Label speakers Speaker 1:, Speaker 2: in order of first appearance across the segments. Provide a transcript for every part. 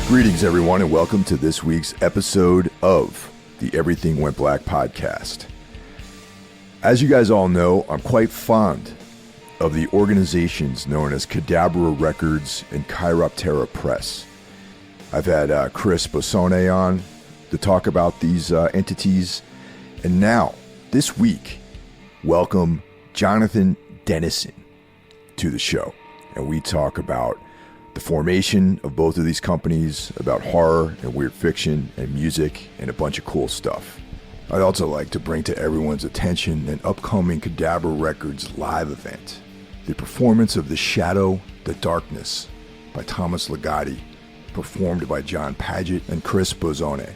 Speaker 1: Greetings, everyone, and welcome to this week's episode of the Everything Went Black podcast. As you guys all know, I'm quite fond of the organizations known as Cadabra Records and Chiroptera Press. I've had Chris Bosone on to talk about these entities, and now, this week, welcome Jonathan Dennison to the show, and we talk about the formation of both of these companies, about horror and weird fiction and music and a bunch of cool stuff. I'd also like to bring to everyone's attention an upcoming Cadabra Records live event, the performance of The Shadow, the Darkness by Thomas Ligotti, performed by John Paget and Chris Bosone.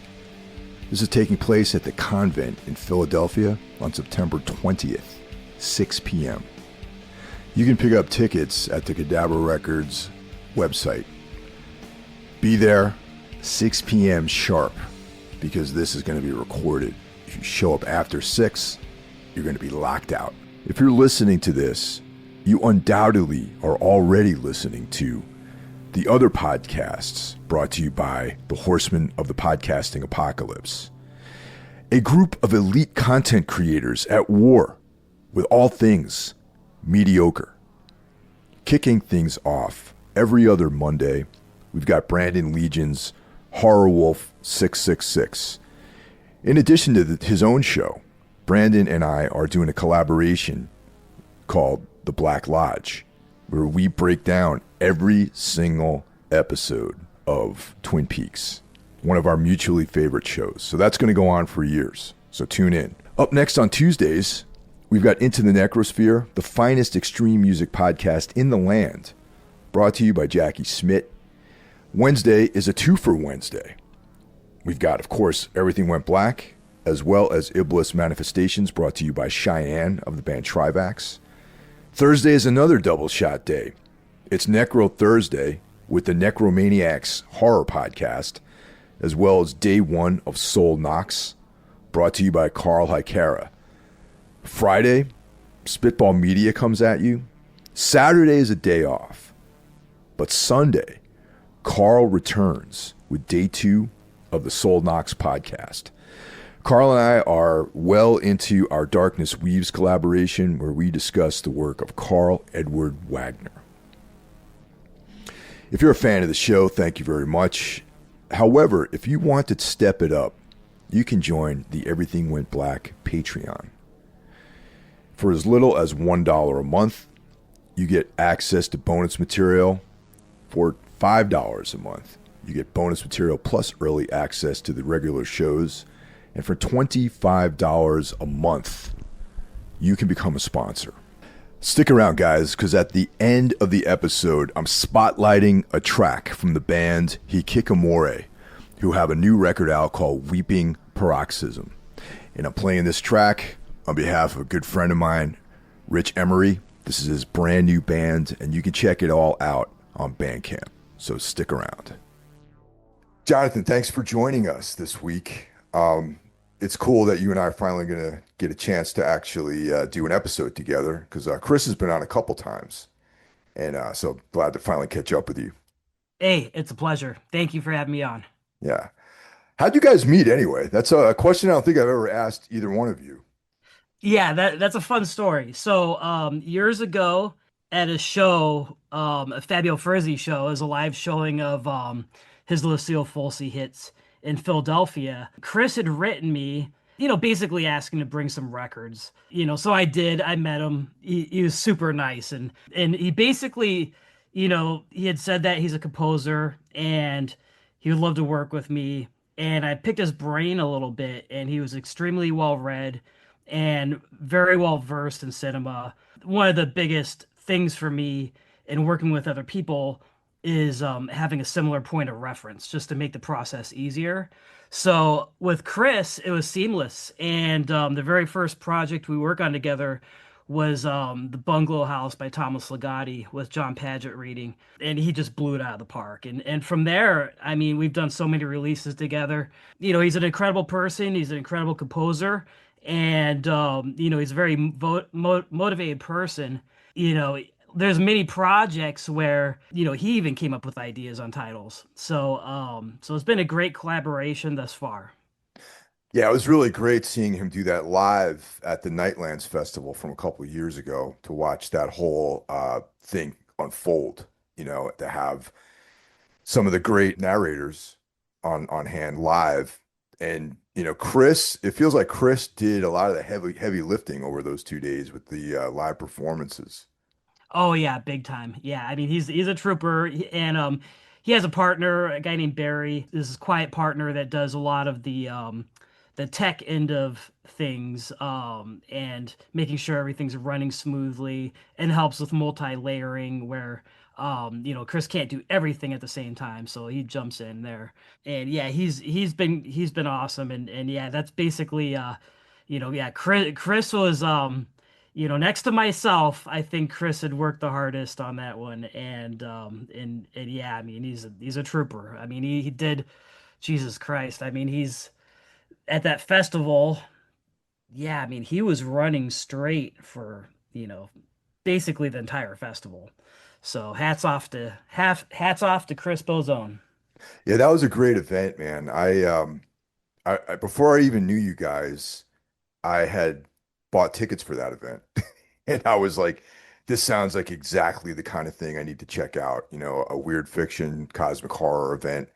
Speaker 1: This is taking place at the Convent in Philadelphia on September 20th, 6 p.m. You can pick up tickets at the Cadabra Records website. Be there 6 p.m. sharp, because this is going to be recorded. If you show up after 6, you're going to be locked out. If you're listening to this, you undoubtedly are already listening to the other podcasts brought to you by the Horsemen of the Podcasting Apocalypse, a group of elite content creators at war with all things mediocre. Kicking things off every other Monday, we've got Brandon Legion's Horror Wolf 666. In addition to his own show, Brandon and I are doing a collaboration called The Black Lodge, where we break down every single episode of Twin Peaks, one of our mutually favorite shows. So that's going to go on for years, so tune in. Up next on Tuesdays, we've got Into the Necrosphere, the finest extreme music podcast in the land, brought to you by Jackie Smith. Wednesday is a two-for Wednesday. We've got, of course, Everything Went Black, as well as Iblis Manifestations, brought to you by Cheyenne of the band Trivax. Thursday is another double shot day. It's Necro Thursday with the Necromaniacs Horror Podcast, as well as Day 1 of Soul Knox, brought to you by Carl Hikara. Friday, Spitball Media comes at you. Saturday is a day off. But Sunday, Carl returns with Day 2 of the Soul Knox podcast. Carl and I are well into our Darkness Weaves collaboration, where we discuss the work of Carl Edward Wagner. If you're a fan of the show, thank you very much. However, if you want to step it up, you can join the Everything Went Black Patreon. For as little as $1 a month, you get access to bonus material. For $5 a month, you get bonus material plus early access to the regular shows. And for $25 a month, you can become a sponsor. Stick around, guys, because at the end of the episode, I'm spotlighting a track from the band Hikikomori, who have a new record out called Weeping Paroxysm. And I'm playing this track on behalf of a good friend of mine, Rich Emery. This is his brand new band, and you can check it all out on Bandcamp, so stick around. Jonathan, thanks for joining us this week. It's cool that you and I are finally going to get a chance to actually do an episode together, because Chris has been on a couple times, and so glad to finally catch up with you.
Speaker 2: Hey, it's a pleasure. Thank you for having me on.
Speaker 1: Yeah. How'd you guys meet anyway? That's a question I don't think I've ever asked either one of you.
Speaker 2: Yeah, that's a fun story. So years ago at a show, a Fabio Frizzi show, is a live showing of his Lucille Fulci hits in Philadelphia. Chris had written me, basically asking to bring some records. So I did. I met him. He was super nice, and he basically, he had said that he's a composer and he would love to work with me. And I picked his brain a little bit, and he was extremely well read and very well versed in cinema. One of the biggest things for me in working with other people is having a similar point of reference, just to make the process easier. So with Chris, it was seamless. And the very first project we worked on together was The Bungalow House by Thomas Ligotti with John Paget reading. And he just blew it out of the park. And from there, I mean, we've done so many releases together. He's an incredible person. He's an incredible composer. And, he's a very motivated person. there's many projects where, he even came up with ideas on titles. So it's been a great collaboration thus far.
Speaker 1: Yeah, it was really great seeing him do that live at the Nightlands Festival from a couple of years ago to watch that whole thing unfold, to have some of the great narrators on hand live. And, Chris, it feels like Chris did a lot of the heavy lifting over those 2 days with the live performances.
Speaker 2: Oh yeah, big time. Yeah, I mean he's a trooper, and he has a partner, a guy named Barry. This is quiet partner that does a lot of the tech end of things, and making sure everything's running smoothly, and helps with multi-layering where Chris can't do everything at the same time, so he jumps in there. And yeah, he's been awesome, and yeah, that's basically yeah, Chris was next to myself, I think Chris had worked the hardest on that one, and yeah, I mean he's a trooper. I mean he did, Jesus Christ. I mean he's at that festival. Yeah, I mean he was running straight for basically the entire festival. So hats off to Chris Bozone.
Speaker 1: Yeah, that was a great event, man. Before I even knew you guys, I had bought tickets for that event. And I was like, this sounds like exactly the kind of thing I need to check out, a weird fiction, cosmic horror event.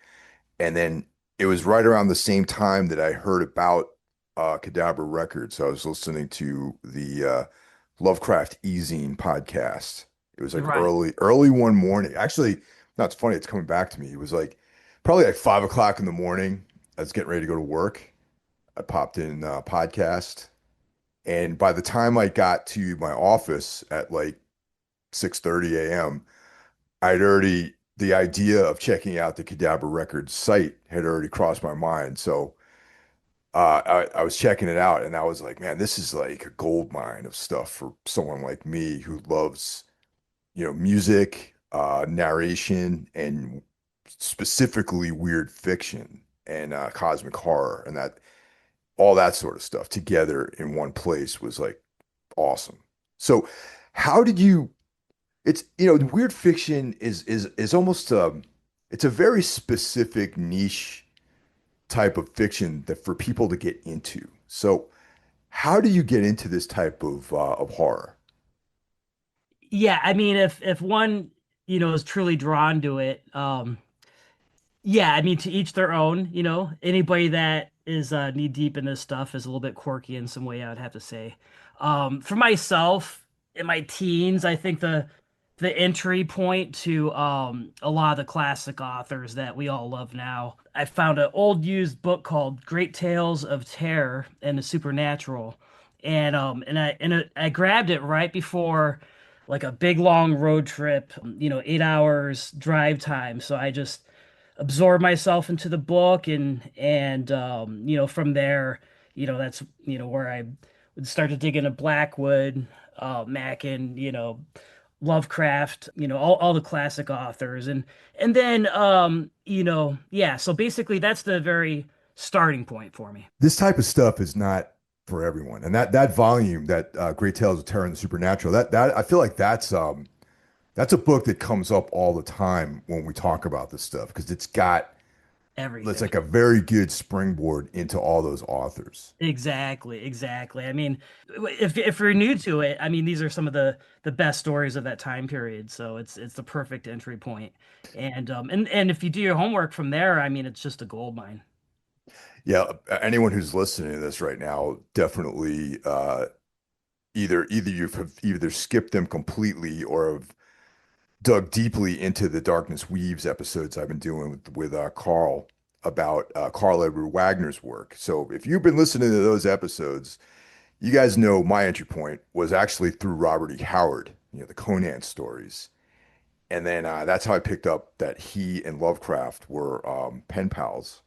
Speaker 1: And then it was right around the same time that I heard about Cadabra Records. So I was listening to the Lovecraft e-zine podcast. It was like
Speaker 2: Right.
Speaker 1: early one morning. Actually, no, it's funny, it's coming back to me. It was like probably like 5 o'clock in the morning. I was getting ready to go to work. I popped in podcast. And by the time I got to my office at like 6:30 a.m., the idea of checking out the Cadabra Records site had already crossed my mind. So I was checking it out and I was like, man, this is like a gold mine of stuff for someone like me who loves, music, narration, and specifically weird fiction and cosmic horror and that all that sort of stuff together in one place was like awesome. So how did you it's weird fiction is almost it's a very specific niche type of fiction that for people to get into. So how do you get into this type of horror?
Speaker 2: Yeah, I mean if one, is truly drawn to it, yeah, I mean, to each their own, Anybody that is knee deep in this stuff is a little bit quirky in some way, I would have to say. For myself, in my teens, I think the entry point to a lot of the classic authors that we all love now. I found an old used book called Great Tales of Terror and the Supernatural. And I grabbed it right before like a big long road trip, 8 hours drive time. So I just absorb myself into the book, and from there, that's where I would start to dig into Blackwood, Mackin, Lovecraft, all the classic authors, and then yeah, so basically that's the very starting point for me.
Speaker 1: This type of stuff is not for everyone. And that volume, that Great Tales of Terror and the Supernatural, that I feel like that's a book that comes up all the time when we talk about this stuff because it's
Speaker 2: Everything.
Speaker 1: like a very good springboard into all those authors.
Speaker 2: Exactly, exactly. I mean, if you're new to it, I mean, these are some of the best stories of that time period, so it's the perfect entry point. And if you do your homework from there, I mean, it's just a gold mine.
Speaker 1: Yeah, anyone who's listening to this right now definitely either you've either skipped them completely or have dug deeply into the Darkness Weaves episodes I've been doing with Carl about Carl Edward Wagner's work. So if you've been listening to those episodes, you guys know my entry point was actually through Robert E. Howard, the Conan stories. And then that's how I picked up that he and Lovecraft were pen pals.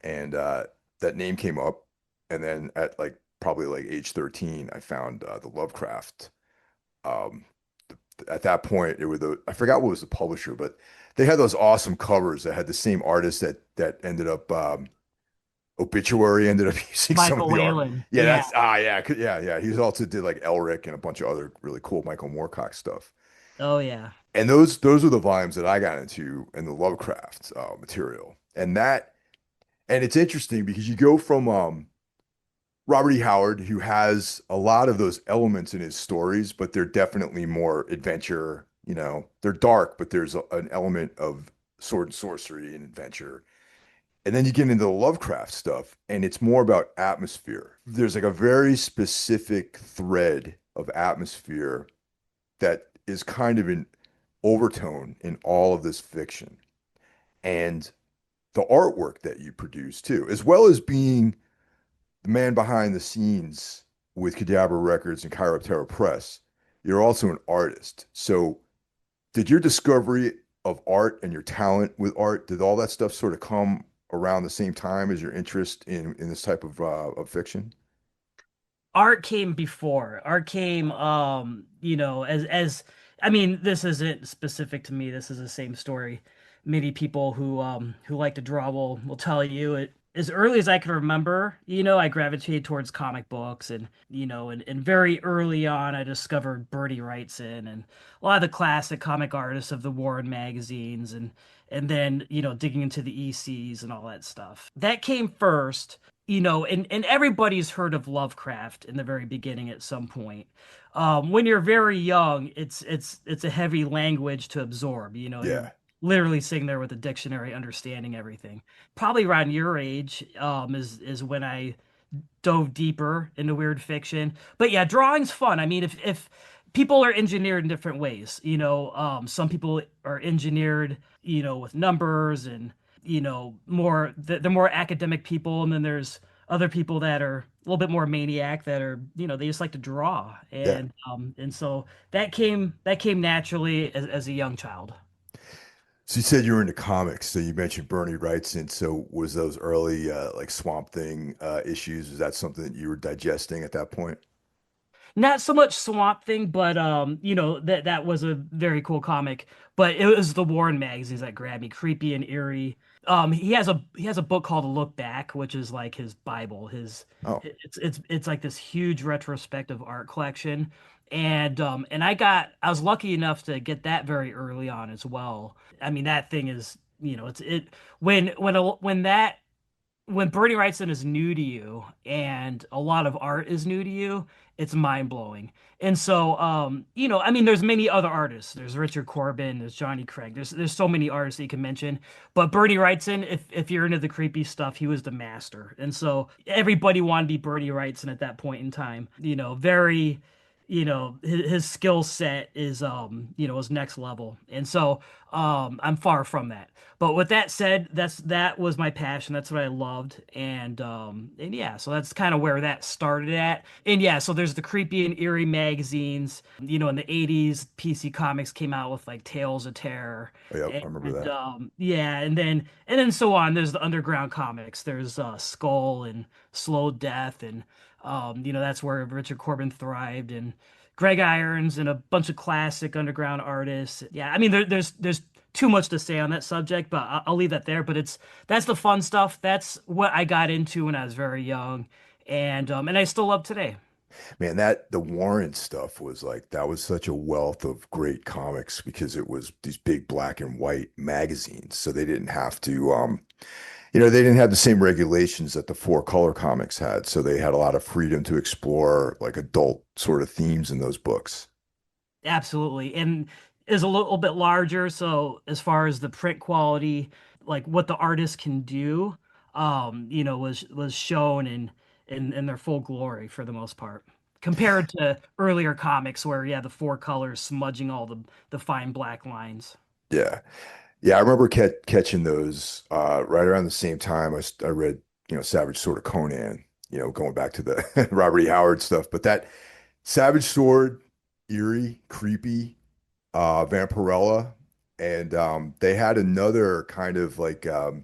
Speaker 1: And that name came up. And then at like probably like age 13, I found the Lovecraft. Um, at that point, it was I forgot what was the publisher, but they had those awesome covers that had the same artist that ended up Obituary ended up using some of
Speaker 2: Michael
Speaker 1: the art.
Speaker 2: Whalen,
Speaker 1: Yeah,
Speaker 2: yeah.
Speaker 1: yeah, yeah. He also did like Elric and a bunch of other really cool Michael Moorcock stuff.
Speaker 2: Oh yeah.
Speaker 1: And those are the volumes that I got into in the Lovecraft material. And it's interesting because you go from Robert E. Howard, who has a lot of those elements in his stories, but they're definitely more adventure. They're dark, but there's an element of sword and sorcery and adventure. And then you get into the Lovecraft stuff, and it's more about atmosphere. There's like a very specific thread of atmosphere that is kind of an overtone in all of this fiction. And the artwork that you produce too, as well as being the man behind the scenes with Cadabra Records and Chiroptera Press, you're also an artist. So did your discovery of art and your talent with art, did all that stuff sort of come around the same time as your interest in this type of fiction?
Speaker 2: Art came before. Art came, as I mean, this isn't specific to me. This is the same story. Many people who like to draw will tell you it as early as I can remember, I gravitated towards comic books and very early on I discovered Bernie Wrightson and a lot of the classic comic artists of the Warren magazines and then, digging into the ECs and all that stuff. That came first, and everybody's heard of Lovecraft in the very beginning at some point. When you're very young, it's a heavy language to absorb. You're
Speaker 1: Yeah,
Speaker 2: literally sitting there with a dictionary, understanding everything. Probably around your age, is when I dove deeper into weird fiction. But yeah, drawing's fun. I mean, if people are engineered in different ways, some people are engineered, with numbers and more they're more academic people, and then there's other people that are a little bit more maniac that are they just like to draw
Speaker 1: yeah.
Speaker 2: and so that came naturally as a young child.
Speaker 1: So you said you were into comics. So you mentioned Bernie Wrightson. So was those early like Swamp Thing issues? Was that something that you were digesting at that point?
Speaker 2: Not so much Swamp Thing, but that was a very cool comic. But it was the Warren magazines that grabbed me, creepy and eerie. He has a book called Look Back, which is like his Bible.
Speaker 1: Oh,
Speaker 2: It's like this huge retrospective art collection. And I was lucky enough to get that very early on as well. I mean, that thing is, it's it when Bernie Wrightson is new to you and a lot of art is new to you, it's mind blowing. And so, I mean, there's many other artists. There's Richard Corbin, there's Johnny Craig. There's so many artists that you can mention. But Bernie Wrightson, if you're into the creepy stuff, he was the master. And so everybody wanted to be Bernie Wrightson at that point in time. Very, his skill set is next level. And so, I'm far from that. But with that said, that was my passion. That's what I loved, and yeah, so that's kind of where that started at. And yeah, so there's the creepy and eerie magazines. In the '80s, PC Comics came out with like Tales of Terror,
Speaker 1: oh, yep, I remember
Speaker 2: and
Speaker 1: that.
Speaker 2: yeah, and then so on. There's the underground comics. There's Skull and Slow Death, and that's where Richard Corbin thrived, and Greg Irons and a bunch of classic underground artists. Yeah, I mean there's too much to say on that subject, but I'll leave that there. But that's the fun stuff. That's what I got into when I was very young, and I still love today.
Speaker 1: Man, that the Warren stuff was like that was such a wealth of great comics because it was these big black and white magazines. So they didn't have to they didn't have the same regulations that the four color comics had. So they had a lot of freedom to explore like adult sort of themes in those books.
Speaker 2: Absolutely, and is a little bit larger. So as far as the print quality, like what the artist can do, was shown in their full glory for the most part, compared to earlier comics where yeah, the four colors smudging all the fine black lines.
Speaker 1: Yeah. Yeah, I remember catching those right around the same time I read, Savage Sword of Conan, going back to the Robert E. Howard stuff. But that Savage Sword, eerie, creepy, Vampirella, and they had another kind of like a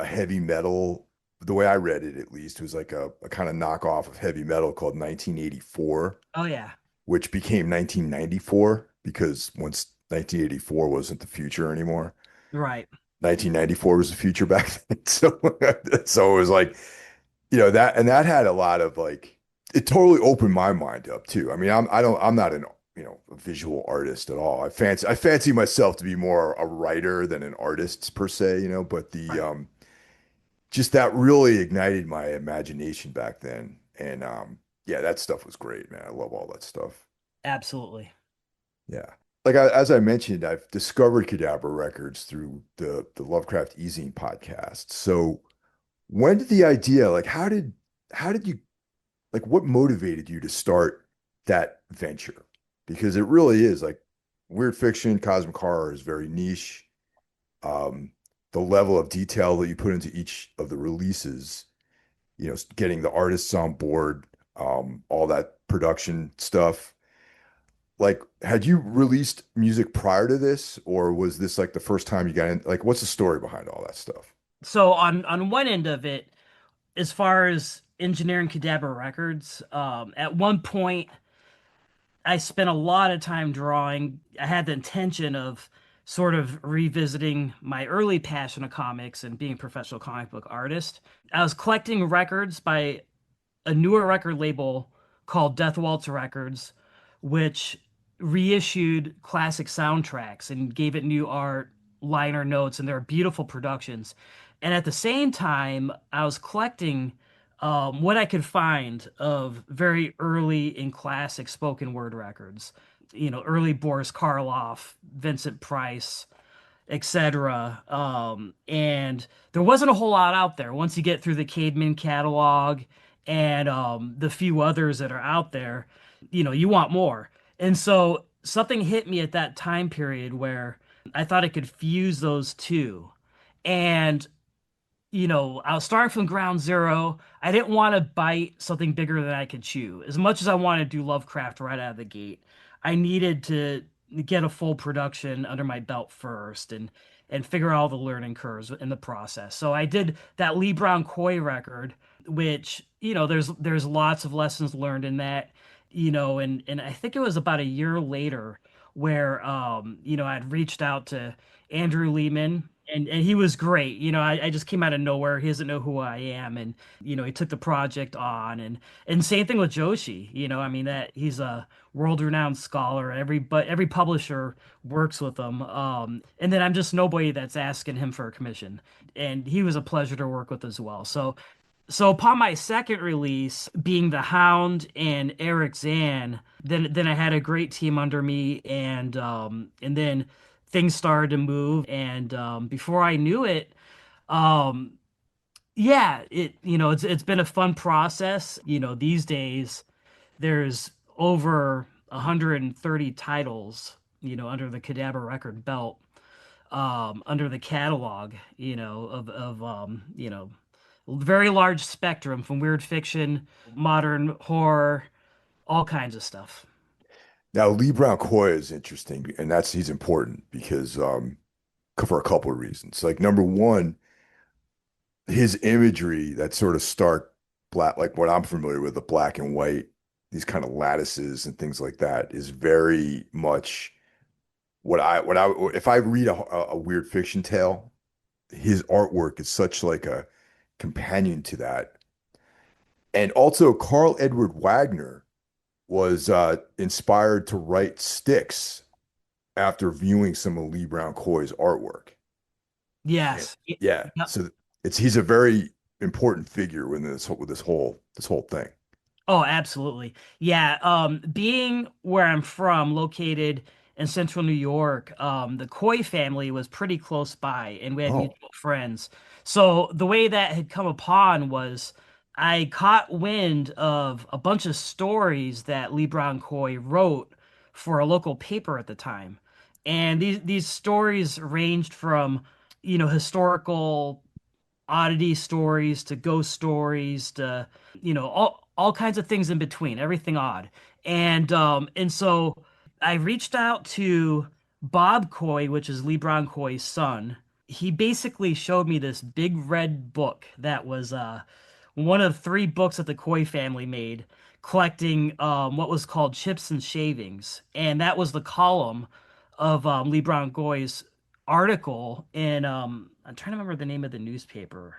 Speaker 1: heavy metal. The way I read it, at least, was like a kind of knockoff of heavy metal called 1984,
Speaker 2: Oh yeah,
Speaker 1: which became 1994 because once 1984 wasn't the future anymore.
Speaker 2: right.
Speaker 1: 1994 was the future back then. So it was like, that and that had a lot of like it totally opened my mind up too. I mean, I'm not an a visual artist at all. I fancy myself to be more a writer than an artist per se, but the
Speaker 2: Right.
Speaker 1: just that really ignited my imagination back then. And yeah, that stuff was great, man. I love all that stuff.
Speaker 2: Absolutely.
Speaker 1: Yeah. As I mentioned, I've discovered Cadabra Records through the Lovecraft Easing podcast. So when did the idea, like how did you like what motivated you to start that venture? Because it really is like weird fiction, cosmic horror is very niche. Um, the level of detail that you put into each of the releases, getting the artists on board, all that production stuff. Like, had you released music prior to this, or was this like the first time you got in? Like, what's the story behind all that stuff?
Speaker 2: So on one end of it, as far as engineering Cadabra Records, at one point I spent a lot of time drawing. I had the intention of sort of revisiting my early passion of comics and being a professional comic book artist. I was collecting records by a newer record label called Death Waltz Records, which reissued classic soundtracks and gave it new art, liner notes, and they're beautiful productions. And at the same time, I was collecting what I could find of very early and classic spoken word records. Early Boris Karloff, Vincent Price, etc. And there wasn't a whole lot out there. Once you get through the Caveman catalog and the few others that are out there, you want more. And so something hit me at that time period where I thought I could fuse those two. And I was starting from ground zero. I didn't want to bite something bigger than I could chew. As much as I wanted to do Lovecraft right out of the gate, I needed to get a full production under my belt first and figure out all the learning curves in the process. So I did that Lee Brown Coy record, which, there's lots of lessons learned in that, and I think it was about a year later where I'd reached out to Andrew Lehman and he was great. I just came out of nowhere. He doesn't know who I am, and he took the project on, and same thing with Joshi. I mean that he's a world-renowned scholar. Every publisher works with him. And then I'm just nobody that's asking him for a commission, and he was a pleasure to work with as well. So upon my second release, being the Hound and Eric Zan, then I had a great team under me, and then things started to move, and before I knew it, um, yeah, it's been a fun process. These days there's over 130 titles, under the Cadabra record belt, under the catalog, of very large spectrum from weird fiction, modern horror, all kinds of stuff.
Speaker 1: Now, Lee Brown Coy is interesting, and he's important because for a couple of reasons. Like number one, his imagery, that sort of stark black, like what I'm familiar with, the black and white, these kind of lattices and things like that, is very much what I if I read a weird fiction tale, his artwork is such like a companion to that. And also, Carl Edward Wagner was inspired to write Styx after viewing some of Lee Brown Coy's artwork. And
Speaker 2: Yes.
Speaker 1: yeah,
Speaker 2: Yep.
Speaker 1: so he's a very important figure within this whole thing.
Speaker 2: Oh, absolutely. Yeah. Being where I'm from, located in central New York, the Coy family was pretty close by, and we had
Speaker 1: Oh,
Speaker 2: mutual friends. So the way that had come upon was I caught wind of a bunch of stories that Lee Brown Coy wrote for a local paper at the time. And these stories ranged from, historical oddity stories to ghost stories to all kinds of things in between, everything odd. And so I reached out to Bob Coy, which is Lee Brown Coy's son. He basically showed me this big red book that was one of three books that the Coy family made, collecting what was called chips and shavings, and that was the column of Lee Brown Coy's article in I'm trying to remember the name of the newspaper,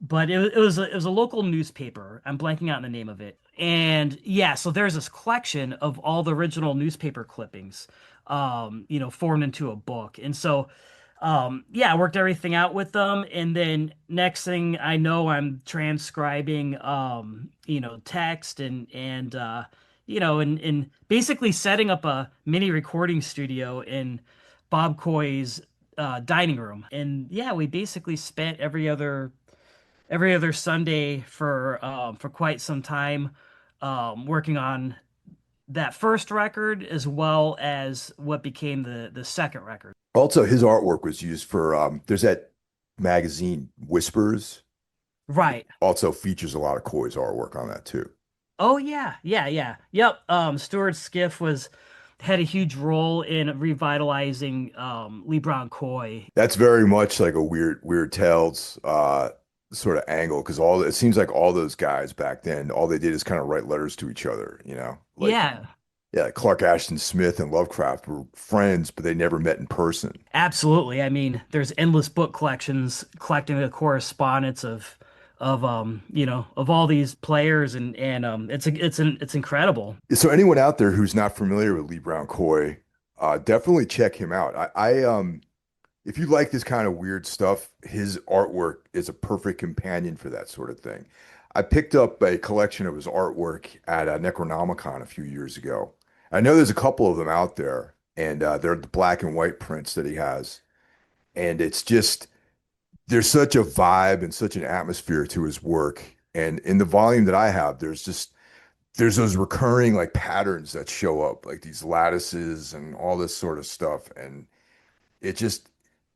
Speaker 2: but it was a local newspaper. I'm blanking out on the name of it. And yeah, so there's this collection of all the original newspaper clippings, formed into a book. And so, yeah, I worked everything out with them. And then next thing I know, I'm transcribing, text and basically setting up a mini recording studio in Bob Coy's dining room. And yeah, we basically spent every other Sunday for quite some time, working on that first record as well as what became the second record.
Speaker 1: Also, his artwork was used for there's that magazine Whispers. It
Speaker 2: Right.
Speaker 1: also features a lot of Coy's artwork on that too.
Speaker 2: Oh yeah, yeah, yeah. Yep. Stuart Skiff was had a huge role in revitalizing Lee Brown Coy.
Speaker 1: That's very much like a weird tales sort of angle because all it seems like all those guys back then, all they did is kind of write letters to each other, you know? Like
Speaker 2: Yeah,
Speaker 1: yeah, Clark Ashton Smith and Lovecraft were friends, but they never met in person.
Speaker 2: absolutely. I mean, there's endless book collections collecting the correspondence of all these players and it's incredible.
Speaker 1: So anyone out there who's not familiar with Lee Brown Coy, definitely check him out. If you like this kind of weird stuff, his artwork is a perfect companion for that sort of thing. I picked up a collection of his artwork at Necronomicon a few years ago. I know there's a couple of them out there, and they're the black and white prints that he has. And it's just, there's such a vibe and such an atmosphere to his work. And in the volume that I have, there's those recurring like patterns that show up, like these lattices and all this sort of stuff. And it just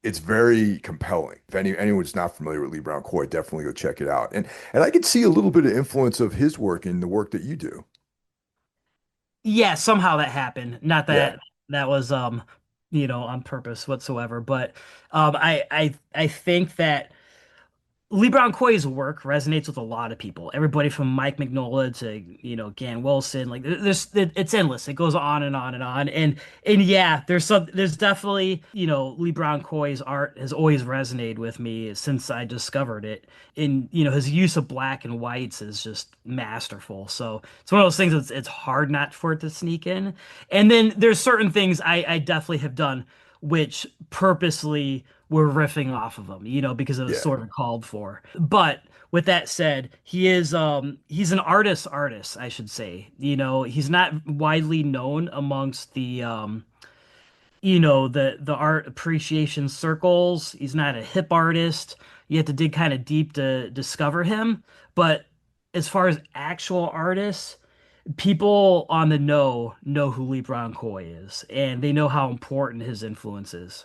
Speaker 1: it's very compelling. If anyone's not familiar with Lee Brown Coy, definitely go check it out. And I can see a little bit of influence of his work in the work that you do.
Speaker 2: Yeah, somehow that happened. Not
Speaker 1: Yeah.
Speaker 2: that that was on purpose whatsoever, but I think that Lee Brown Coy's work resonates with a lot of people. Everybody from Mike Mignola to, Gan Wilson. Like it's endless. It goes on and on and on. And yeah, there's definitely, Lee Brown Coy's art has always resonated with me since I discovered it. And, his use of black and whites is just masterful. So it's one of those things it's hard not for it to sneak in. And then there's certain things I definitely have done which purposely were riffing off of him, because it was
Speaker 1: Yeah.
Speaker 2: sort of called for. But with that said, he's an artist, I should say. He's not widely known amongst the art appreciation circles. He's not a hip artist. You have to dig kind of deep to discover him. But as far as actual artists, people on the know who Lee Brown Coy is, and they know how important his influence is.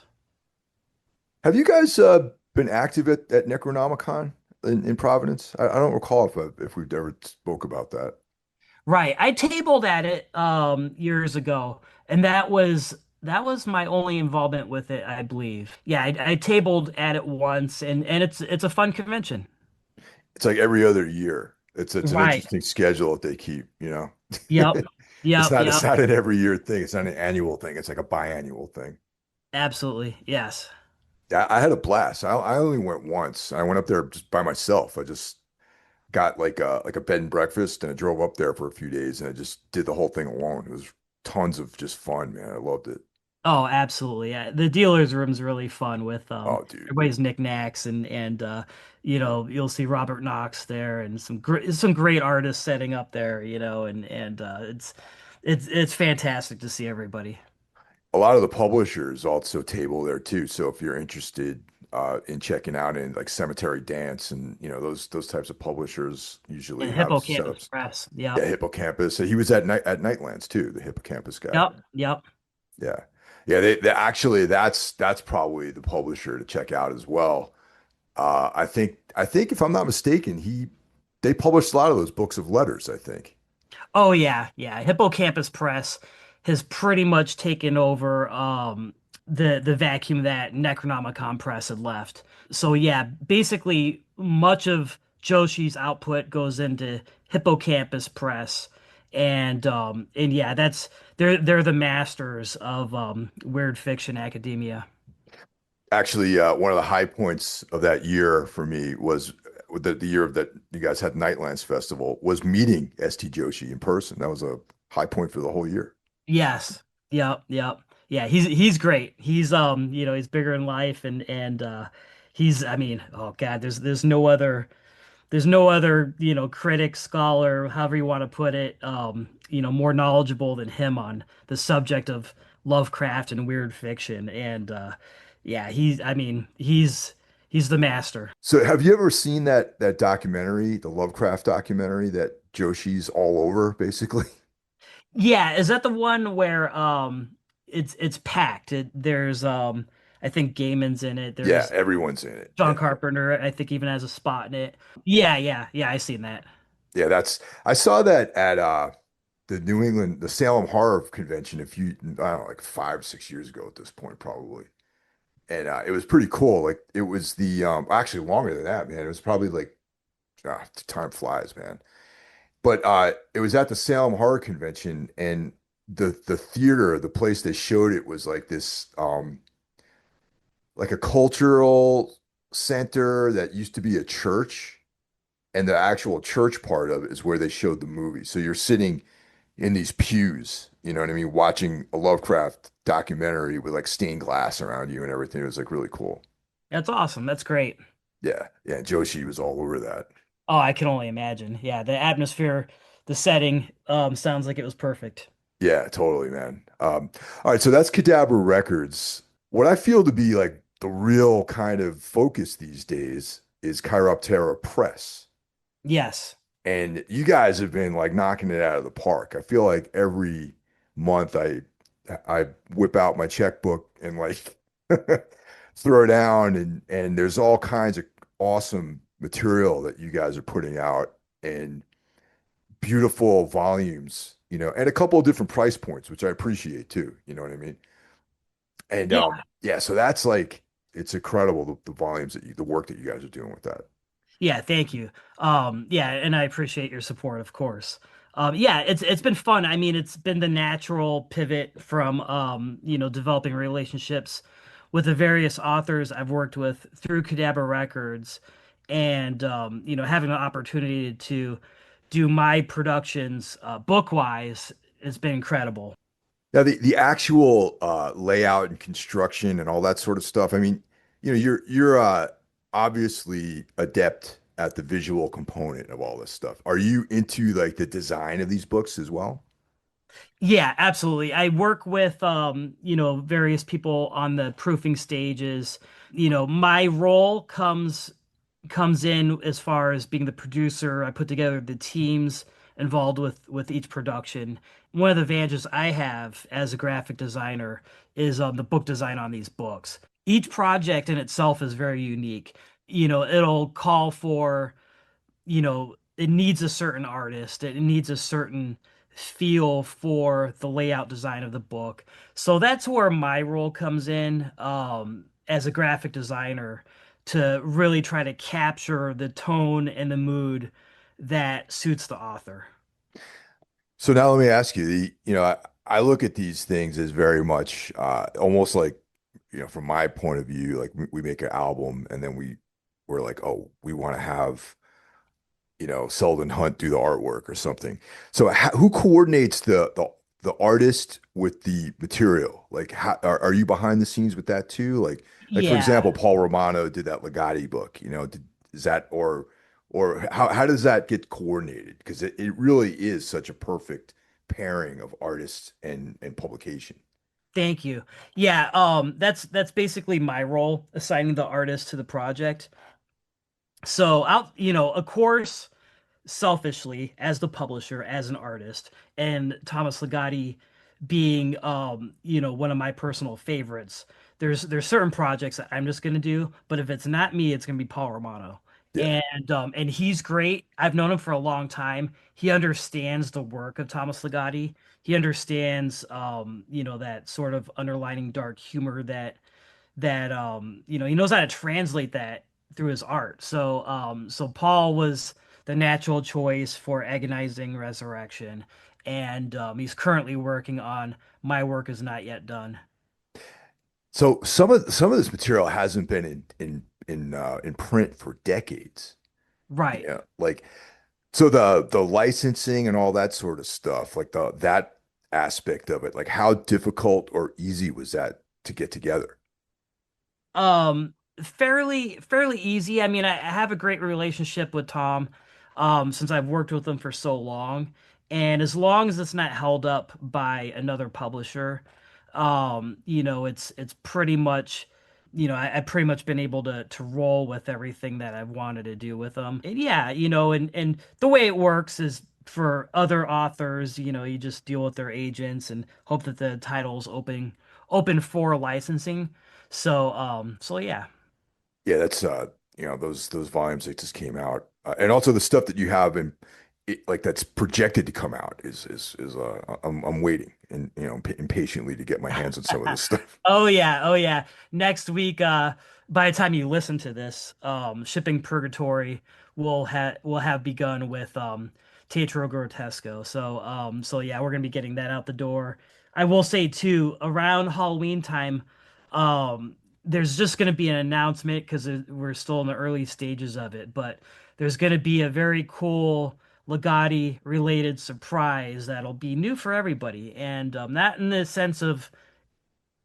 Speaker 1: Have you guys been active at Necronomicon in Providence? I don't recall if we've ever spoke about that.
Speaker 2: Right. I tabled at it years ago, and that was my only involvement with it, I believe. Yeah, I tabled at it once, and it's a fun convention.
Speaker 1: It's like every other year. It's an
Speaker 2: Right.
Speaker 1: interesting schedule that they keep, you know.
Speaker 2: Yep.
Speaker 1: It's
Speaker 2: Yep.
Speaker 1: not it's
Speaker 2: Yep.
Speaker 1: not an every year thing. It's not an annual thing. It's like a biannual thing.
Speaker 2: Absolutely. Yes.
Speaker 1: Yeah, I had a blast. I only went once. I went up there just by myself. I just got like a bed and breakfast and I drove up there for a few days and I just did the whole thing alone. It was tons of just fun, man. I loved it.
Speaker 2: Oh, absolutely. Yeah. The dealer's room's really fun with
Speaker 1: Oh, dude.
Speaker 2: everybody's knickknacks and you'll see Robert Knox there and some great artists setting up there, and it's fantastic to see everybody.
Speaker 1: A lot of the publishers also table there too. So if you're interested in checking out in like Cemetery Dance and those types of publishers usually
Speaker 2: And
Speaker 1: have
Speaker 2: Hippocampus
Speaker 1: setups.
Speaker 2: Press. Yep.
Speaker 1: Yeah, Hippocampus. So he was at Nightlands too, the Hippocampus guy.
Speaker 2: Yep. Yep.
Speaker 1: Yeah. Yeah, they actually that's probably the publisher to check out as well. I think if I'm not mistaken, they published a lot of those books of letters, I think.
Speaker 2: Oh yeah, yeah. Hippocampus Press has pretty much taken over the vacuum that Necronomicon Press had left. So yeah, basically much of Joshi's output goes into Hippocampus Press. And yeah, they're the masters of weird fiction academia.
Speaker 1: Actually, one of the high points of that year for me was the year that you guys had Nightlands Festival was meeting ST Joshi in person. That was a high point for the whole year.
Speaker 2: Yes. Yep, yep. Yeah, he's great. He's he's bigger in life and he's I mean, oh God, there's no other critic, scholar, however you want to put it, more knowledgeable than him on the subject of Lovecraft and weird fiction. And yeah, he's the master.
Speaker 1: So have you ever seen that documentary, the Lovecraft documentary that Joshi's all over, basically?
Speaker 2: Yeah, is that the one where it's packed? There's I think Gaiman's in it.
Speaker 1: Yeah,
Speaker 2: There's
Speaker 1: everyone's in it.
Speaker 2: John
Speaker 1: Yeah.
Speaker 2: Carpenter, I think even has a spot in it. Yeah, yeah, yeah, I seen that.
Speaker 1: Yeah, that's I saw that at the Salem Horror Convention a few, I don't know, like 5 or 6 years ago at this point, probably. And it was pretty cool. Like it was the actually longer than that, man. It was probably like time flies, man. But it was at the Salem Horror Convention, and the theater, the place they showed it was like this like a cultural center that used to be a church, and the actual church part of it is where they showed the movie. So you're sitting in these pews, you know what I mean, watching a Lovecraft documentary with like stained glass around you and everything. It was like really cool.
Speaker 2: That's awesome. That's great.
Speaker 1: Yeah, yeah. Joshi was all over that.
Speaker 2: Oh, I can only imagine. Yeah, the atmosphere, the setting, sounds like it was perfect.
Speaker 1: Yeah, totally, man. All right, so that's Cadabra Records. What I feel to be like the real kind of focus these days is Chiroptera Press.
Speaker 2: Yes.
Speaker 1: And you guys have been like knocking it out of the park. I feel like every month I whip out my checkbook and like throw down and there's all kinds of awesome material that you guys are putting out and beautiful volumes, and a couple of different price points, which I appreciate too. You know what I mean? And
Speaker 2: Yeah.
Speaker 1: yeah, so that's like it's incredible the volumes the work that you guys are doing with that.
Speaker 2: Yeah, thank you. Yeah, and I appreciate your support, of course. Yeah, it's been fun. I mean, it's been the natural pivot from developing relationships with the various authors I've worked with through Cadabra Records and having an opportunity to do my productions book wise has been incredible.
Speaker 1: Now the actual layout and construction and all that sort of stuff. I mean, you're obviously adept at the visual component of all this stuff. Are you into like the design of these books as well?
Speaker 2: Yeah, absolutely. I work with various people on the proofing stages. My role comes in as far as being the producer. I put together the teams involved with each production. One of the advantages I have as a graphic designer is the book design on these books. Each project in itself is very unique. It'll call for it needs a certain artist, it needs a certain feel for the layout design of the book. So that's where my role comes in, as a graphic designer to really try to capture the tone and the mood that suits the author.
Speaker 1: So now let me ask you, I look at these things as very much almost like, from my point of view, like we make an album and then we're like, oh, we want to have Selden Hunt do the artwork or something. So who coordinates the artist with the material? Like, are you behind the scenes with that too? Like for
Speaker 2: Yeah,
Speaker 1: example, Paul Romano did that Ligotti book. Is that or how does that get coordinated? Because it really is such a perfect pairing of artists and publication.
Speaker 2: thank you. Yeah, that's basically my role, assigning the artist to the project. So of course, selfishly as the publisher, as an artist, and Thomas Ligotti being one of my personal favorites. There's certain projects that I'm just gonna do, but if it's not me, it's gonna be Paul Romano.
Speaker 1: Yeah.
Speaker 2: And he's great. I've known him for a long time. He understands the work of Thomas Ligotti. He understands that sort of underlining dark humor that he knows how to translate that through his art. So Paul was the natural choice for Agonizing Resurrection, and he's currently working on My Work Is Not Yet Done.
Speaker 1: So some of this material hasn't been in print for decades.
Speaker 2: Right.
Speaker 1: Yeah, like so the licensing and all that sort of stuff, like the that aspect of it, like how difficult or easy was that to get together?
Speaker 2: Fairly easy. I mean, I have a great relationship with Tom, since I've worked with him for so long. And as long as it's not held up by another publisher, it's pretty much, I've pretty much been able to roll with everything that I've wanted to do with them. And yeah, and the way it works is for other authors, you just deal with their agents and hope that the title's open for licensing. So yeah.
Speaker 1: Yeah, that's those volumes that just came out, and also the stuff that you have in like that's projected to come out is I'm waiting and impatiently to get my hands on some of this stuff.
Speaker 2: Oh yeah, oh yeah. Next week, by the time you listen to this, Shipping Purgatory will have begun with Teatro Grotesco. So yeah, we're gonna be getting that out the door. I will say too, around Halloween time, there's just gonna be an announcement because we're still in the early stages of it, but there's gonna be a very cool Ligotti related surprise that'll be new for everybody, and not in the sense of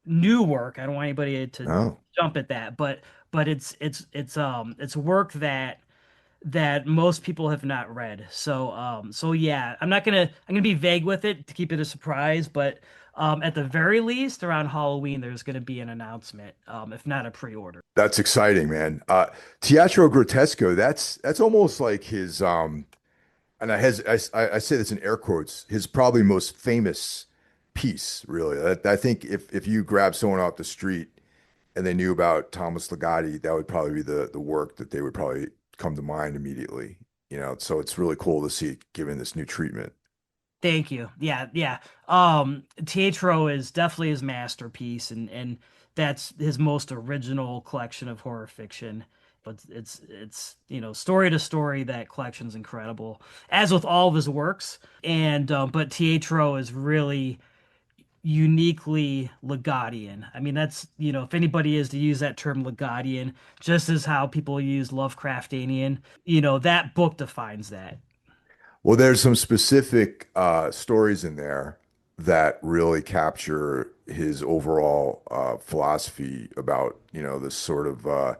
Speaker 2: new work. I don't want anybody to
Speaker 1: Oh,
Speaker 2: jump at that, but it's work that most people have not read. So yeah, I'm gonna be vague with it to keep it a surprise, but at the very least around Halloween there's gonna be an announcement, if not a pre-order.
Speaker 1: that's exciting, man. Teatro Grotesco, that's almost like his and I say this in air quotes, his probably most famous piece, really. I think if you grab someone off the street and they knew about Thomas Ligotti, that would probably be the work that they would probably come to mind immediately. So it's really cool to see it given this new treatment.
Speaker 2: Thank you. Yeah, yeah. Teatro is definitely his masterpiece, and that's his most original collection of horror fiction. But it's story to story, that collection's incredible, as with all of his works. And but Teatro is really uniquely Ligottian. I mean, that's, if anybody is to use that term Ligottian, just as how people use Lovecraftian, that book defines that.
Speaker 1: Well, there's some specific stories in there that really capture his overall philosophy about, this sort of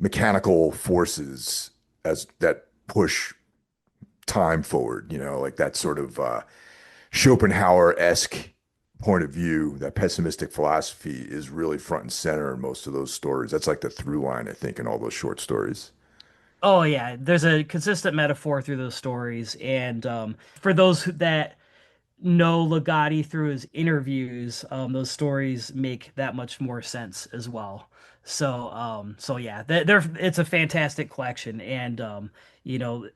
Speaker 1: mechanical forces as that push time forward, like that sort of Schopenhauer-esque point of view, that pessimistic philosophy is really front and center in most of those stories. That's like the through line, I think, in all those short stories.
Speaker 2: Oh yeah, there's a consistent metaphor through those stories, and for those that know Ligotti through his interviews, those stories make that much more sense as well. So yeah, it's a fantastic collection, and you know,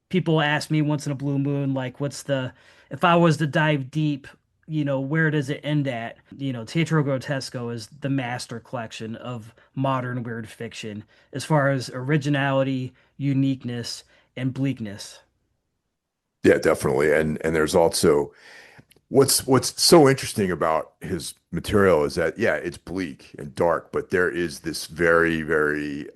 Speaker 2: people ask me once in a blue moon, like, if I was to dive deep, where does it end at? Teatro Grotesco is the master collection of modern weird fiction as far as originality, uniqueness, and bleakness.
Speaker 1: Yeah, definitely. And there's also what's so interesting about his material is that yeah, it's bleak and dark, but there is this very, very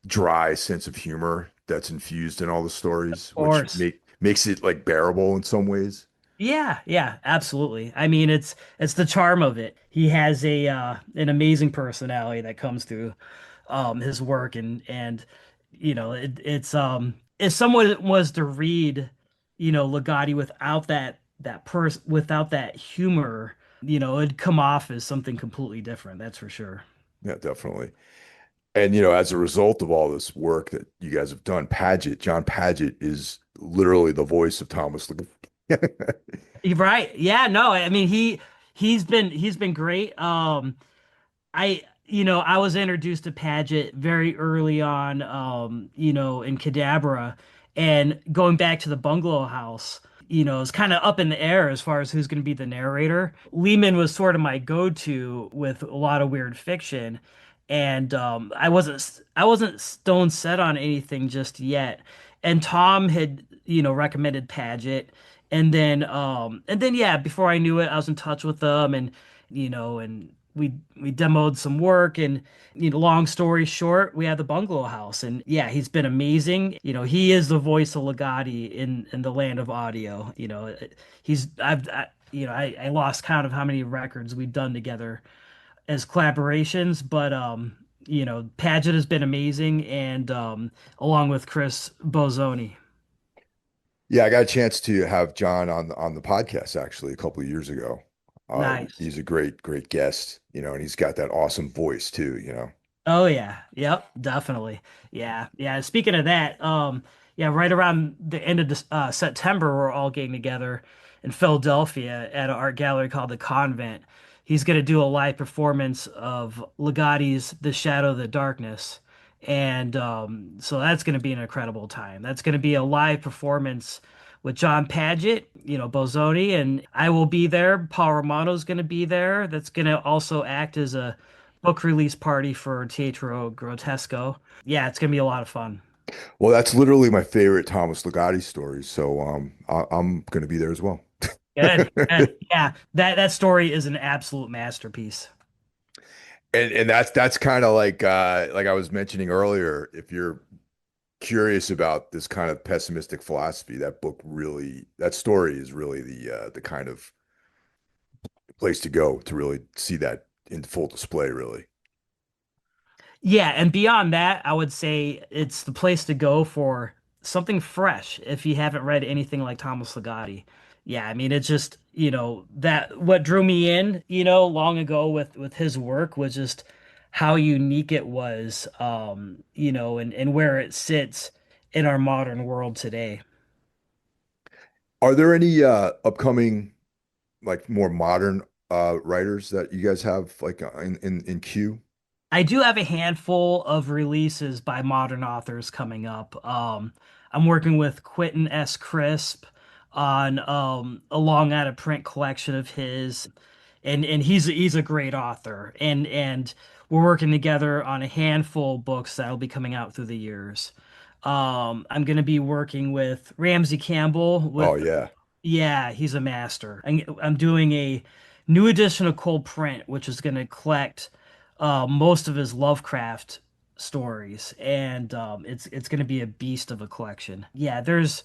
Speaker 1: dry sense of humor that's infused in all the stories,
Speaker 2: Of
Speaker 1: which
Speaker 2: course.
Speaker 1: makes it like bearable in some ways.
Speaker 2: Yeah, yeah, absolutely. I mean, it's the charm of it. He has an amazing personality that comes through his work, and if someone was to read, Ligotti without without that humor, it'd come off as something completely different, that's for sure.
Speaker 1: Yeah, definitely. And as a result of all this work that you guys have done, John Paget is literally the voice of Thomas.
Speaker 2: You're right. Yeah, no, I mean he's been great. I was introduced to Paget very early on, in Cadabra, and going back to the bungalow house, it's kind of up in the air as far as who's going to be the narrator. Lehman was sort of my go-to with a lot of weird fiction, and I wasn't stone set on anything just yet. And Tom had, recommended Paget, and then yeah, before I knew it, I was in touch with them, and we demoed some work, and long story short, we had the bungalow house. And yeah, he's been amazing. He is the voice of Ligotti in the land of audio. He's I lost count of how many records we've done together as collaborations, but Paget has been amazing, and along with Chris Bozoni.
Speaker 1: Yeah, I got a chance to have John on the podcast actually a couple of years ago.
Speaker 2: Nice.
Speaker 1: He's a great guest, and he's got that awesome voice too,
Speaker 2: Oh yeah. Yep, definitely. Yeah. Yeah. Speaking of that, yeah, right around the end of this, September, we're all getting together in Philadelphia at an art gallery called The Convent. He's going to do a live performance of Ligotti's The Shadow of the Darkness. And so that's going to be an incredible time. That's going to be a live performance with John Paget, Bozoni, and I will be there. Paul Romano's going to be there. That's going to also act as a book release party for Teatro Grotesco. Yeah, it's gonna be a lot of fun.
Speaker 1: Well, that's literally my favorite Thomas Ligotti story. So I'm going to be there as well.
Speaker 2: Good, good. Yeah, that story is an absolute masterpiece.
Speaker 1: And that's kind of like I was mentioning earlier, if you're curious about this kind of pessimistic philosophy, that story is really the kind of place to go to really see that in full display, really.
Speaker 2: Yeah, and beyond that, I would say it's the place to go for something fresh if you haven't read anything like Thomas Ligotti. Yeah, I mean, it's just, that what drew me in, long ago with his work was just how unique it was, and where it sits in our modern world today.
Speaker 1: Are there any upcoming like more modern writers that you guys have like in queue?
Speaker 2: I do have a handful of releases by modern authors coming up. I'm working with Quentin S. Crisp on a long out of print collection of his, and he's a great author, and we're working together on a handful of books that'll be coming out through the years. I'm going to be working with Ramsey Campbell
Speaker 1: Oh
Speaker 2: with
Speaker 1: yeah.
Speaker 2: yeah, he's a master. I'm doing a new edition of Cold Print, which is going to collect most of his Lovecraft stories, and it's going to be a beast of a collection. Yeah, there's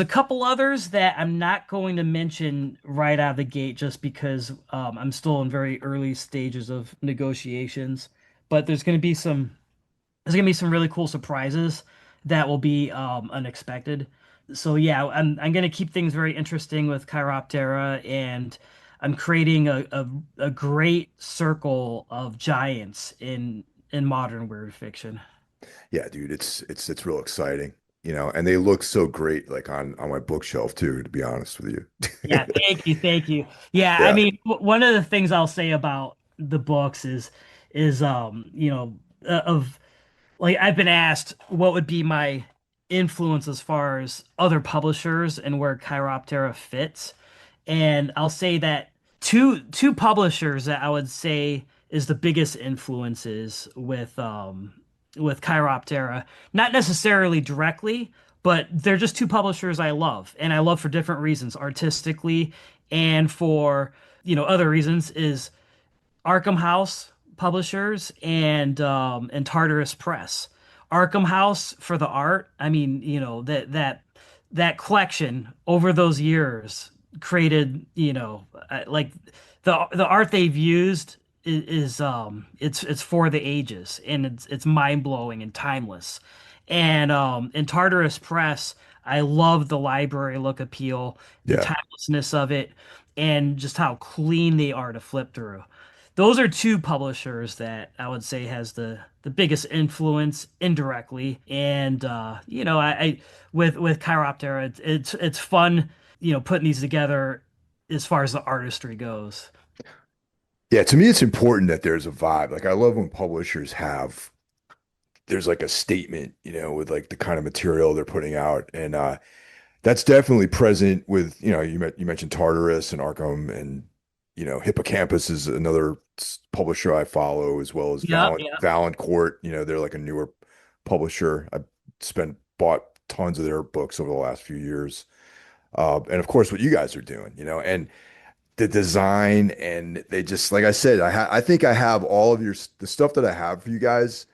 Speaker 2: a couple others that I'm not going to mention right out of the gate just because I'm still in very early stages of negotiations, but there's gonna be some really cool surprises that will be unexpected. So yeah, I'm gonna keep things very interesting with Chiroptera, and I'm creating a great circle of giants in modern weird fiction.
Speaker 1: Yeah, dude, it's real exciting, and they look so great like on my bookshelf too, to be honest with you.
Speaker 2: Yeah, thank you, thank you. Yeah, I
Speaker 1: Yeah.
Speaker 2: mean, one of the things I'll say about the books is of like I've been asked what would be my influence as far as other publishers and where Chiroptera fits. And I'll say that two publishers that I would say is the biggest influences with Chiroptera, not necessarily directly, but they're just two publishers I love, and I love for different reasons, artistically and for other reasons is Arkham House Publishers and Tartarus Press. Arkham House for the art. I mean, that collection over those years created, like the art they've used is it's for the ages, and it's mind-blowing and timeless. And in Tartarus Press, I love the library look appeal, the
Speaker 1: Yeah.
Speaker 2: timelessness of it, and just how clean they are to flip through. Those are two publishers that I would say has the biggest influence indirectly. And I with Chiroptera, it's fun, putting these together as far as the artistry goes.
Speaker 1: Yeah, to me it's important that there's a vibe. Like I love when publishers have there's like a statement, with like the kind of material they're putting out. And that's definitely present with, you mentioned Tartarus and Arkham and Hippocampus is another publisher I follow as well as
Speaker 2: Yep, yep.
Speaker 1: Valancourt. They're like a newer publisher. I've bought tons of their books over the last few years. And of course what you guys are doing, and the design, and they just like I said, I think I have all of the stuff that I have for you guys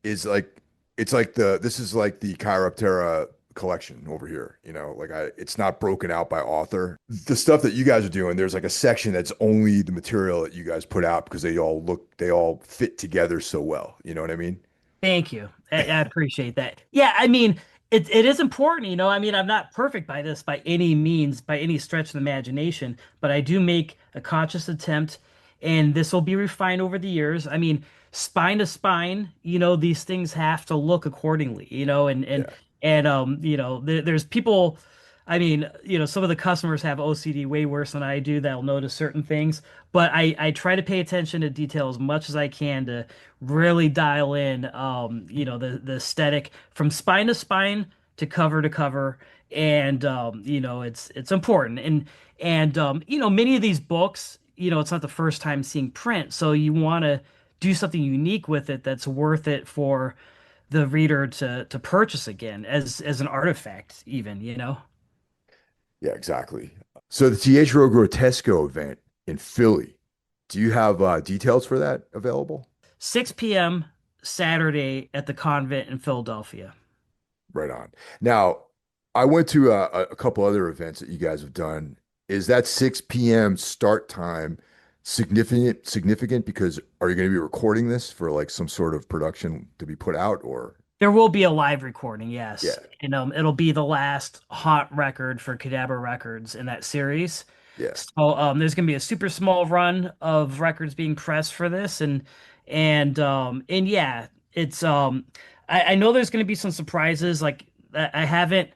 Speaker 1: is like it's like this is like the Chiroptera collection over here, like it's not broken out by author. The stuff that you guys are doing, there's like a section that's only the material that you guys put out because they all fit together so well. You know what I mean?
Speaker 2: Thank you. I appreciate that. Yeah, I mean, it is important, you know. I mean, I'm not perfect by this by any means, by any stretch of the imagination, but I do make a conscious attempt, and this will be refined over the years. I mean, spine to spine, these things have to look accordingly,
Speaker 1: Yeah,
Speaker 2: there's people. I mean, some of the customers have OCD way worse than I do that'll notice certain things, but I try to pay attention to detail as much as I can to really dial in, the aesthetic from spine to cover, and it's important, and many of these books, it's not the first time seeing print, so you want to do something unique with it that's worth it for the reader to purchase again as an artifact, even.
Speaker 1: yeah, exactly. So the Teatro Grotesco event in Philly, do you have details for that available?
Speaker 2: 6 p.m. Saturday at the convent in Philadelphia.
Speaker 1: Right on. Now, I went to a couple other events that you guys have done. Is that 6 p.m. start time significant because are you going to be recording this for like some sort of production to be put out or?
Speaker 2: There will be a live recording,
Speaker 1: Yeah,
Speaker 2: yes. And it'll be the last haunt record for Cadabra Records in that series.
Speaker 1: yeah,
Speaker 2: So there's gonna be a super small run of records being pressed for this, and yeah, it's I know there's gonna be some surprises. Like I haven't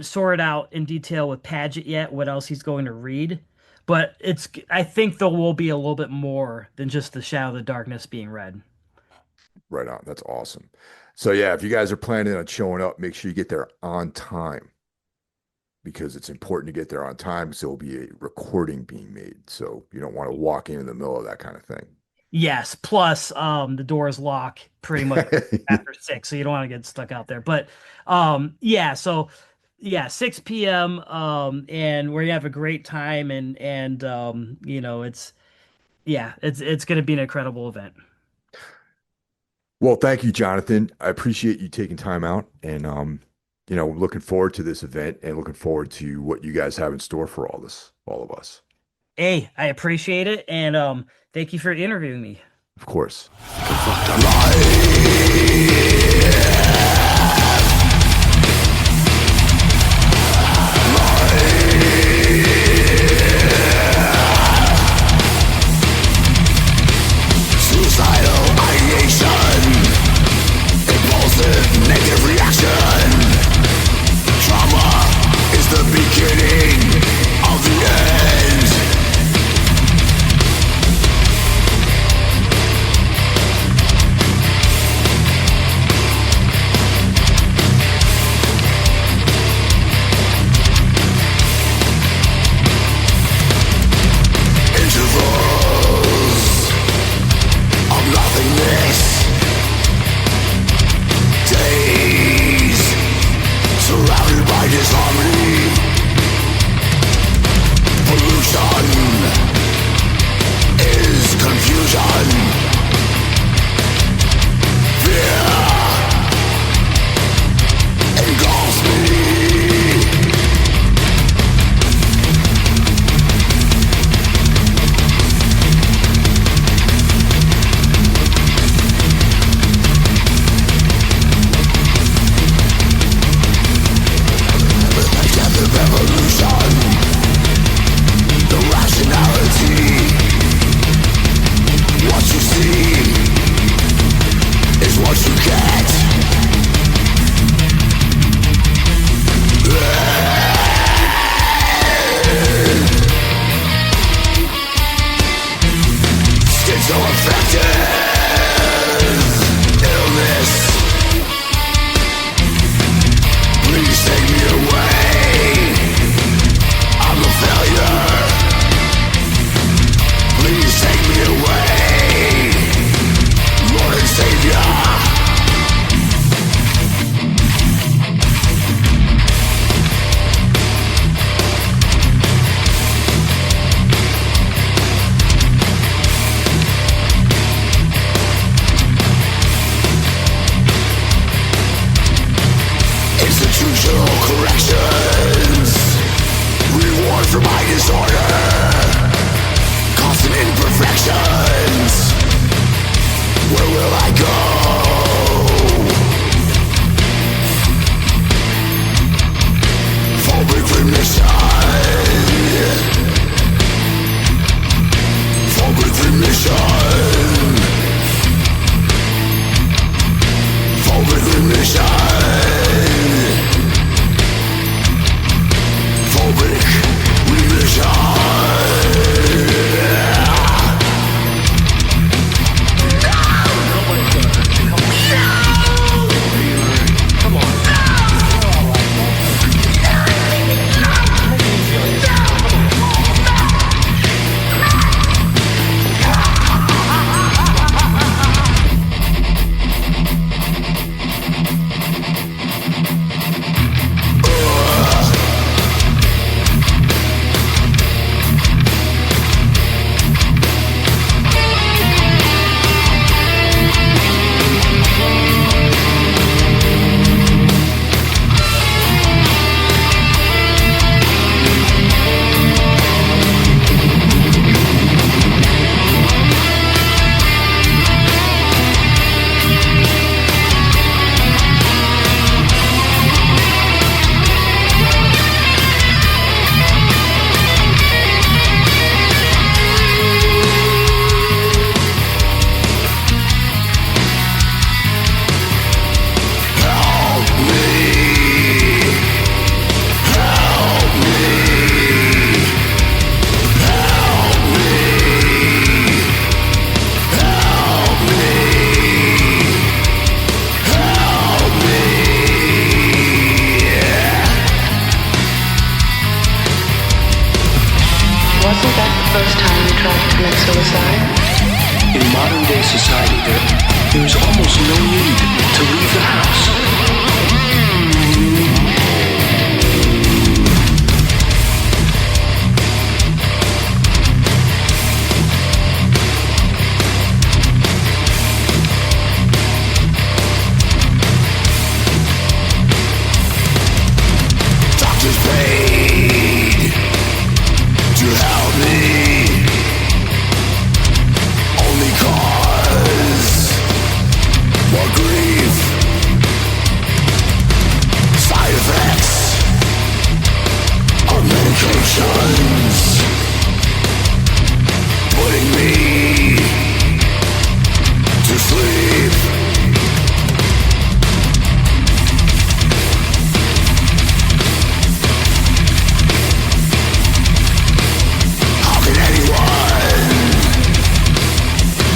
Speaker 2: sorted out in detail with Paget yet what else he's going to read, but I think there will be a little bit more than just the Shadow of the Darkness being read.
Speaker 1: right on. That's awesome. So yeah, if you guys are planning on showing up, make sure you get there on time because it's important to get there on time because there'll be a recording being made. So you don't want to walk in the middle of that kind of thing.
Speaker 2: Yes, plus the doors lock pretty much after 6, so you don't want to get stuck out there. But yeah, so yeah, 6 p.m. And where you have a great time, and it's yeah, it's gonna be an incredible event.
Speaker 1: Well, thank you, Jonathan. I appreciate you taking time out and looking forward to this event and looking forward to what you guys have in store for all of us.
Speaker 2: Hey, I appreciate it, and thank you for interviewing me.
Speaker 1: Of course.
Speaker 3: Suicidal ideation, impulsive negative reaction. Trauma is the beginning of the end.
Speaker 4: There's almost no need to leave the house.
Speaker 3: Doctors paid to help me, only cause more grief. Side effects of medications, putting me to sleep. How can anyone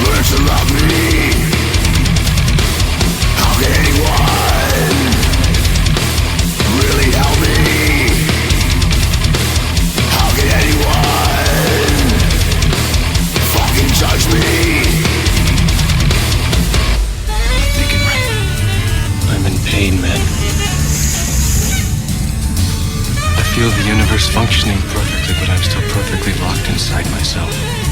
Speaker 3: learn to love me? How can anyone really help me? How can anyone fucking judge me?
Speaker 4: Thinking right. I'm in pain, man. I feel the universe functioning perfectly, but I'm still perfectly locked inside myself.